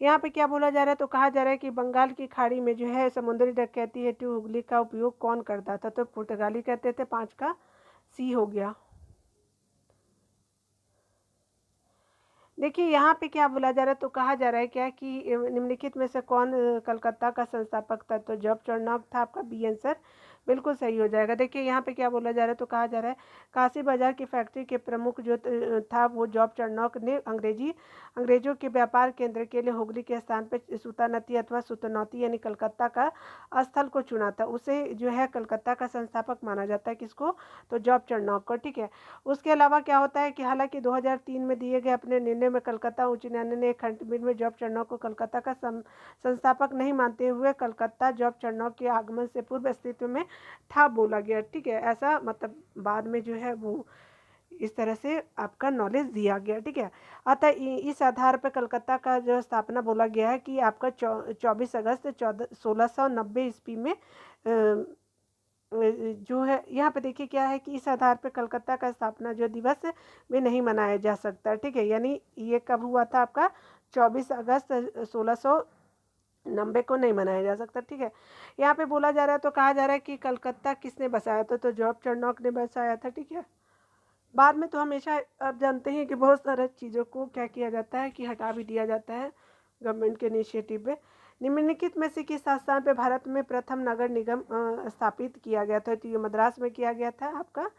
Speaker 1: यहाँ पे क्या बोला जा रहा है, तो कहा जा रहा है कि बंगाल की खाड़ी में जो है समुद्री डकैती हेतु हुगली का उपयोग कौन करता था, तो पुर्तगाली करते थे, 5 का सी हो गया। देखिए यहाँ पे क्या बोला जा रहा है, तो कहा जा रहा है क्या कि निम्नलिखित में से कौन कलकत्ता का संस्थापक था, तो जॉब चरनॉक था, आपका बी आंसर बिल्कुल सही हो जाएगा। देखिए यहाँ पे क्या बोला जा रहा है, तो कहा जा रहा है काशी बाजार की फैक्ट्री के प्रमुख जो था वो जॉब चरनॉक ने अंग्रेजों के व्यापार केंद्र के लिए हुगली के स्थान पर सूतानती अथवा सुतनौती यानी कलकत्ता का स्थल को चुना था। उसे जो है कलकत्ता का संस्थापक माना जाता है, किसको, तो जॉब चरनॉक को, ठीक है। उसके अलावा क्या होता है कि हालांकि 2003 में दिए गए अपने निर्णय में कलकत्ता उच्च न्यायालय ने एक खंडपीठ में जॉब चरनॉक को कलकत्ता का संस्थापक नहीं मानते हुए कलकत्ता जॉब चरनॉक के आगमन से पूर्व अस्तित्व में था बोला गया, ठीक है। ऐसा मतलब बाद में जो है वो इस तरह से आपका नॉलेज दिया गया, ठीक है। अतः इस आधार पर कलकत्ता का जो स्थापना बोला गया है कि आपका 24 अगस्त 1690 ईस्वी में जो है यहाँ पे देखिए क्या है कि इस आधार पर कलकत्ता का स्थापना जो दिवस में नहीं मनाया जा सकता, ठीक है। यानी ये कब हुआ था आपका 24 अगस्त 1690 को नहीं मनाया जा सकता, ठीक है। यहाँ पे बोला जा रहा है तो कहा जा रहा है कि कलकत्ता किसने बसाया था, तो जॉर्ज चर्नॉक ने बसाया था, ठीक है। बाद में तो हमेशा आप जानते हैं कि बहुत सारे चीज़ों को क्या किया जाता है कि हटा भी दिया जाता है गवर्नमेंट के इनिशिएटिव पे। निम्नलिखित में से किस स्थान पे भारत में प्रथम नगर निगम स्थापित किया गया था, तो ये मद्रास में किया गया था, आपका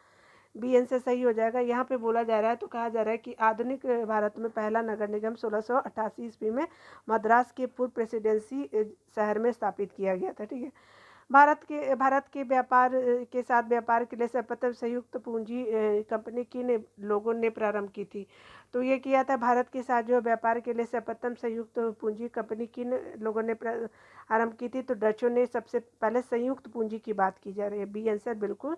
Speaker 1: BN से सही हो जाएगा। यहाँ पे बोला जा रहा है तो कहा जा रहा है कि आधुनिक भारत में पहला नगर निगम 1688 ईस्वी में मद्रास के पूर्व प्रेसिडेंसी शहर में स्थापित किया गया था, ठीक है। भारत के व्यापार के साथ व्यापार के लिए सर्वप्रथम संयुक्त पूंजी कंपनी किन लोगों ने प्रारंभ की थी, तो ये किया था भारत के साथ जो व्यापार के लिए सर्वप्रथम संयुक्त पूंजी कंपनी किन लोगों ने प्रारंभ की थी, तो डचों ने सबसे पहले संयुक्त पूंजी की बात की जा रही है। बी आंसर बिल्कुल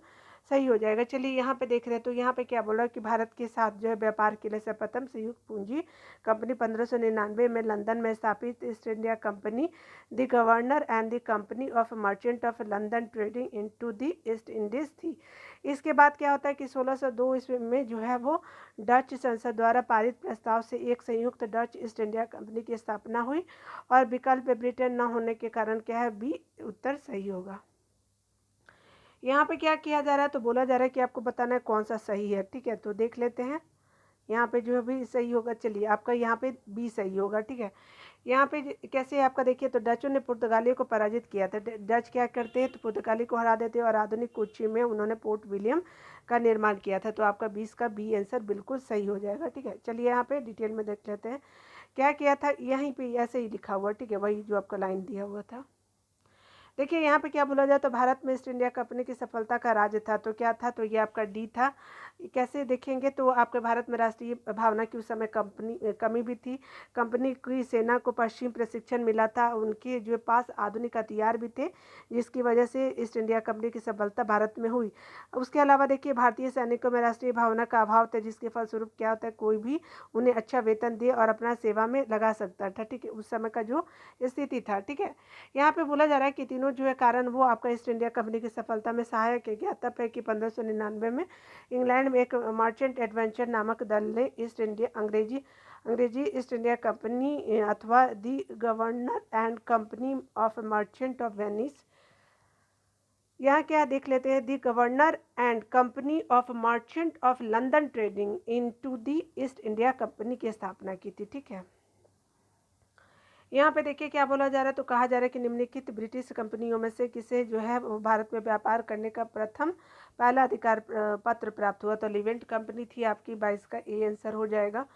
Speaker 1: सही हो जाएगा। चलिए यहाँ पे देख रहे हैं तो यहाँ पे क्या बोल रहा है कि भारत के साथ जो है व्यापार के लिए सर्वप्रथम संयुक्त पूंजी कंपनी 1599 में लंदन में स्थापित east India company the governor and the company of merchant of London trading into the east Indies थी। इसके बाद क्या होता है कि 1602 ईस्वी में जो है वो डच संसद द्वारा पारित प्रस्ताव से एक संयुक्त डच ईस्ट इंडिया कंपनी की स्थापना हुई और विकल्प ब्रिटेन न होने के कारण क्या है, बी उत्तर सही होगा। यहाँ पे क्या किया जा रहा है तो बोला जा रहा है कि आपको बताना है कौन सा सही है, ठीक है। तो देख लेते हैं यहाँ पे जो भी सही होगा। चलिए आपका यहाँ पे बी सही होगा, ठीक है। यहाँ पे कैसे आपका देखिए तो डचों ने पुर्तगालियों को पराजित किया था। डच क्या करते हैं तो पुर्तगाली को हरा देते हैं और आधुनिक कोच्चि में उन्होंने पोर्ट विलियम का निर्माण किया था। तो आपका 20 का बी आंसर बिल्कुल सही हो जाएगा, ठीक है। चलिए यहाँ पे डिटेल में देख लेते हैं क्या किया था। यहीं पे ऐसे ही लिखा हुआ, ठीक है, वही जो आपका लाइन दिया हुआ था। देखिए यहाँ पे क्या बोला जाए तो भारत में ईस्ट इंडिया कंपनी की सफलता का राज था, तो क्या था, तो ये आपका डी था। कैसे देखेंगे तो आपके भारत में राष्ट्रीय भावना की उस समय कमी भी थी। कंपनी की सेना को पश्चिम प्रशिक्षण मिला था, उनके जो पास आधुनिक हथियार भी थे, जिसकी वजह से ईस्ट इंडिया कंपनी की सफलता भारत में हुई। उसके अलावा देखिए भारतीय सैनिकों में राष्ट्रीय भावना का अभाव था, जिसके फलस्वरूप क्या होता है कोई भी उन्हें अच्छा वेतन दे और अपना सेवा में लगा सकता था, ठीक है, उस समय का जो स्थिति था, ठीक है। यहाँ पे बोला जा रहा है कि तीनों जो है कारण वो आपका ईस्ट इंडिया कंपनी की सफलता में सहायक है। ज्ञातव्य है कि 1599 में इंग्लैंड में एक मर्चेंट एडवेंचर नामक दल ने ईस्ट इंडिया अंग्रेजी ईस्ट इंडिया कंपनी अथवा the governor and company of merchant of Venice, यहाँ क्या देख लेते हैं, the governor and company of merchant of London trading into the East India Company की स्थापना की थी, ठीक है। यहाँ पे देखिए क्या बोला जा रहा है तो कहा जा रहा है कि निम्नलिखित ब्रिटिश कंपनियों में से किसे जो है भारत में व्यापार करने का पहला अधिकार पत्र प्राप्त हुआ, तो लिवेंट कंपनी थी आपकी। 22 का ए आंसर हो जाएगा।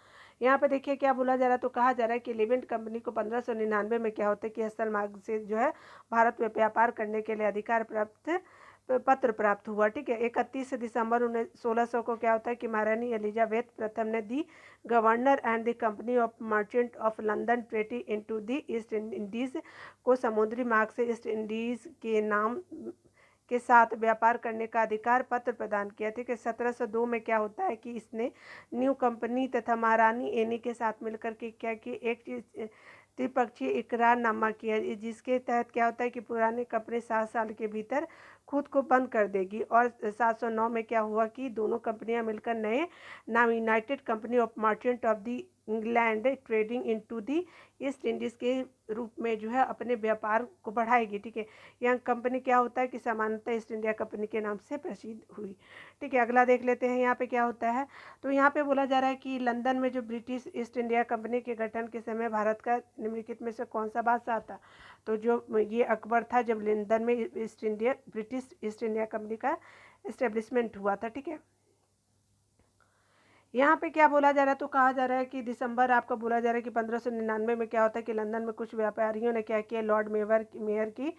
Speaker 1: यहाँ पे देखिए क्या बोला जा रहा है तो कहा जा रहा है कि लिवेंट कंपनी को 1599 में क्या होता है कि स्थल मार्ग से जो है भारत में व्यापार करने के लिए अधिकार पत्र प्राप्त हुआ, ठीक है। 31 दिसंबर 1600 को क्या होता है कि महारानी एलिजाबेथ प्रथम ने the governor and the company of merchant of London treaty into the East Indies को समुद्री मार्ग से ईस्ट इंडीज़ के नाम के साथ व्यापार करने का अधिकार पत्र प्रदान किया, ठीक है। 1702 में क्या होता है कि इसने न्यू कंपनी तथा महारानी एनी के साथ मिलकर के क्या कि एक त्रिपक्षीय इकरारनामा किया, जिसके तहत क्या होता है कि पुराने कंपनी 7 साल के भीतर खुद को बंद कर देगी। और 709 में क्या हुआ कि दोनों कंपनियां मिलकर नए नाम United company of merchant of the England trading into the East Indies के रूप में जो है अपने व्यापार को बढ़ाएगी, ठीक है। यह कंपनी क्या होता है कि सामान्यतः ईस्ट इंडिया कंपनी के नाम से प्रसिद्ध हुई, ठीक है। अगला देख लेते हैं यहाँ पे क्या होता है। तो यहाँ पे बोला जा रहा है कि लंदन में जो ब्रिटिश ईस्ट इंडिया कंपनी के गठन के समय भारत का निम्नलिखित में से कौन सा बादशाह था, तो जो ये अकबर था जब लंदन में ब्रिटिश ईस्ट इंडिया कंपनी का इस्टेब्लिशमेंट हुआ था, ठीक है। यहाँ पे क्या बोला जा रहा है, तो कहा जा रहा है कि दिसंबर आपका बोला जा रहा है कि 1599 में क्या होता है कि लंदन में कुछ व्यापारियों ने क्या किया, लॉर्ड मेयर की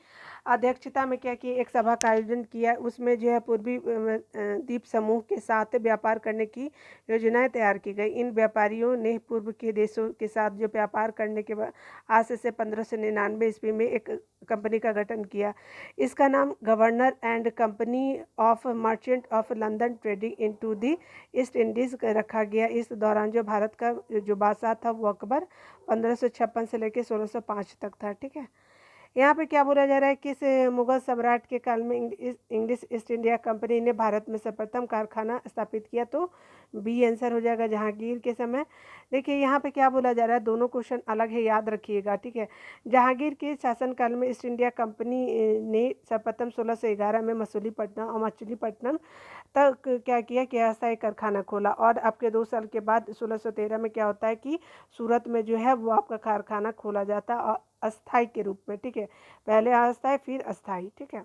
Speaker 1: अध्यक्षता में क्या किया, एक सभा का आयोजन किया। उसमें जो है पूर्वी द्वीप समूह के साथ व्यापार करने की योजनाएं तैयार की गई। इन व्यापारियों ने पूर्व के देशों के साथ जो व्यापार करने के बाद आज से 1599 ईस्वी में एक कंपनी का गठन किया। इसका नाम governor and company of merchant of London trading into the East Indies रखा गया। इस दौरान जो भारत का जो बादशाह था वो अकबर 1556 से लेकर 1605 तक था। ठीक है, यहाँ पे क्या बोला जा रहा है कि इस मुगल सम्राट के काल में इंग्लिश ईस्ट इंडिया कंपनी ने भारत में सर्वप्रथम कारखाना स्थापित किया। तो बी आंसर हो जाएगा जहांगीर के समय। देखिए यहाँ पे क्या बोला जा रहा है, दोनों क्वेश्चन अलग है, याद रखिएगा। ठीक है, जहांगीर के शासनकाल में ईस्ट इंडिया कंपनी ने सर्वप्रथम 1611 में मछलीपट्टनम तक क्या किया कि अस्थायी कारखाना खोला। और आपके 2 साल के बाद 1613 में क्या होता है कि सूरत में जो है वो आपका कारखाना खोला जाता है अस्थाई के रूप में। ठीक है, पहले अस्थाई फिर अस्थाई। ठीक है,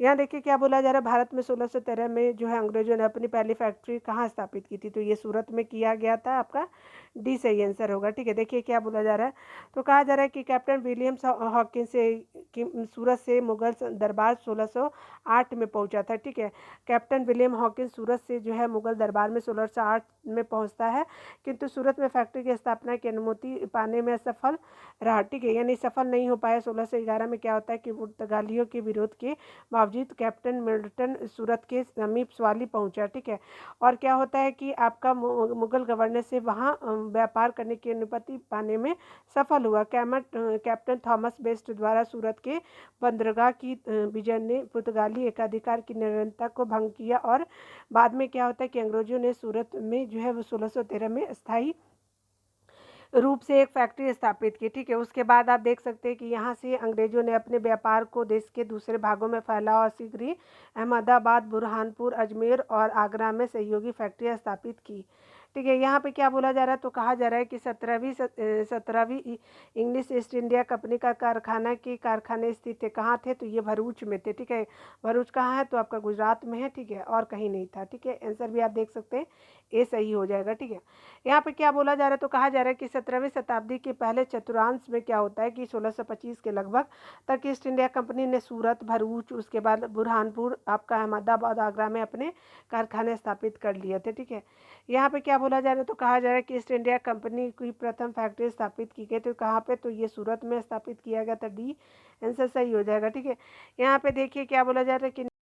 Speaker 1: यहाँ देखिए क्या बोला जा रहा है, भारत में 1613 में जो है अंग्रेजों ने अपनी पहली फैक्ट्री कहाँ स्थापित की थी, तो ये सूरत में किया गया था। आपका डी सही आंसर होगा। ठीक है, देखिए क्या बोला जा रहा है, तो कहा जा रहा है कि कैप्टन विलियम्स हॉकिंस सूरत से मुगल दरबार 1608 में पहुंचा था। ठीक है, कैप्टन विलियम हॉकिंस सूरत से जो है मुगल दरबार में 1608 में पहुंचता है, किंतु सूरत में फैक्ट्री की स्थापना की अनुमति पाने में असफल रहा। ठीक है, यानी सफल नहीं हो पाया। 1611 में क्या होता है कि पुर्तगालियों के विरोध के बावजूद कैप्टन मिल्टन सूरत के समीप स्वाली पहुंचा। ठीक है, और क्या होता है कि आपका मुगल गवर्नर से वहां व्यापार करने की अनुमति पाने में सफल हुआ। कैप्टन थॉमस बेस्ट द्वारा सूरत के बंदरगाह की विजय ने पुर्तगाली एकाधिकार की निरंतरता को भंग किया। और बाद में क्या होता है कि अंग्रेजों ने सूरत में जो है वो 1613 में स्थायी रूप से एक फैक्ट्री स्थापित की। ठीक है, उसके बाद आप देख सकते हैं कि यहाँ से अंग्रेजों ने अपने व्यापार को देश के दूसरे भागों में फैला और शीघ्र ही अहमदाबाद, बुरहानपुर, अजमेर और आगरा में सहयोगी फैक्ट्रियाँ स्थापित की। ठीक है, यहाँ पे क्या बोला जा रहा है, तो कहा जा रहा है कि 17वीं इंग्लिश ईस्ट इंडिया कंपनी का कारखाने स्थित थे। कहाँ थे, तो ये भरूच में थे। ठीक है, भरूच कहाँ है, तो आपका गुजरात में है। ठीक है, और कहीं नहीं था। ठीक है, आंसर भी आप देख सकते हैं, ए सही हो जाएगा। ठीक है, यहाँ पे क्या बोला जा रहा है, तो कहा जा रहा है कि 17वीं शताब्दी के पहले चतुर्थांश में क्या होता है कि 1625 के लगभग तक ईस्ट इंडिया कंपनी ने सूरत, भरूच, उसके बाद बुरहानपुर, आपका अहमदाबाद, आगरा में अपने कारखाने स्थापित कर लिए थे। ठीक है, यहाँ पे क्या बोला जा रहा है, तो कहा जा रहा है कि ईस्ट इंडिया कंपनी की प्रथम फैक्ट्री स्थापित की गई, तो कहाँ पे, तो ये सूरत में स्थापित किया गया था। डी आंसर सही हो जाएगा। ठीक है, यहाँ पे देखिए क्या बोला जा रहा है कि